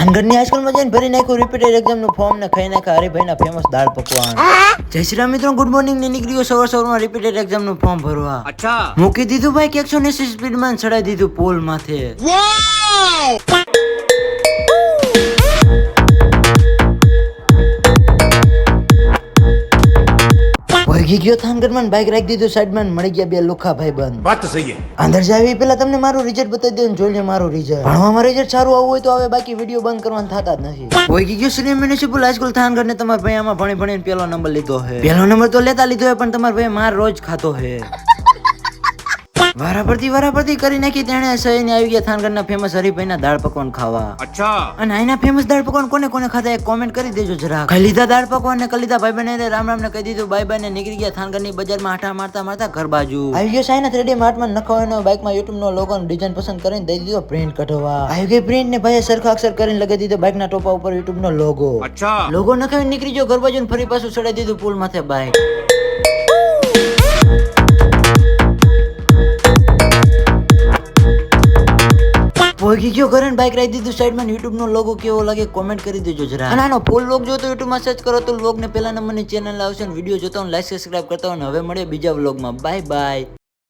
થાનગઢની હાઈસ્કૂલમાં જઈને ભરી નાખ્યું રિપીટેડ એક્ઝામનું ફોર્મ ને ખાઈ નાખ્યા હરિભાઈના ફેમસ દાળ પકવાન. જય શ્રી રામ મિત્રો, ગુડ મોર્નિંગ. ને નીકળ્યો સવારમાં રિપીટેડ એક્ઝામનું ફોર્મ ભરવા. અચ્છા મૂકી દીધું ભાઈ 180 સ્પીડમાં ચડાઈ દીધું પોલ માથે. વળગી ગયો થાનગઢમાં, બાઇક રાખી દીધું સાઈડમાં, મળી ગયા બે લુખા ભાઈ બંધ. વાત તો સહી છે. અંદર જાવી પેલા તમને મારું રિઝલ્ટ બતાવી દઉં, જોઈ લે મારું રિઝલ્ટ. ભણવામાં રિઝલ્ટ સારું આવવું હોય તો હવે બાકી વિડીયો બંધ કરવાનું થતા જ નથી. વળગી ગયો શ્રી મ્યુનિસિપલ હાઈસ્કૂલ થાનગઢ ને તમારા ભાઈ આમાં ભણી ભણીને પેલો નંબર લીધો હે. પેલો નંબર તો લેતા લીધો હે, પણ તમારા ભાઈ માર રોજ ખાતો હે. વારાફરતી કરી નાખી તેણે સહીને આવી ગયા થાનગઢના ફેમસ હરિભાઈના દાળ પકવાન ખાવા. અચ્છા અને આના ફેમસ દાળ પકવાન કોને કોને ખાધા એક કોમેન્ટ કરી દેજો જરા. ખાઈ લીધા દાળ પકવાન ને કરી લીધા ભાઈ બને રામ રામ ને કહી દીધું બાય બાય ને નીકળી ગયા થાનગઢની બજારમાં આટા મારતા ઘર બાજુ. આવી ગયો સાઈના 3D માર્ટમાં નખવાનો બાઇકમાં YouTube નો લોગો ડિઝાઇન પસંદ કરીને દઈ દીધો પ્રિન્ટ કઢવા. આવી ગઈ પ્રિન્ટ ને ભાઈ સરખા અક્ષર કરીને લગાવી દીધો બાઇકના ટોપા ઉપર YouTube નો લોગો. અચ્છા લોગો નખાવી નીકળી ગયો ઘર બાજુ ને ફરી પાછું ચડાઈ દીધું પુલ માથે બાઇક. પોગી ગયો ઘરે બાઇક રાખી દીધું સાઈડમાં. YouTube નો લોગો કેવો લાગે કોમેન્ટ કરી દેજો જરા. અને આનો ફૂલ લોગ જો તો YouTube માં સર્ચ કરો તો લોગ ને પેલા નંબરની ચેનલ આવશે ને વિડીયો જોતા હું લાઈક સબસ્ક્રાઇબ કરતા હું. હવે મળીએ બીજા વ્લોગમાં. Bye bye.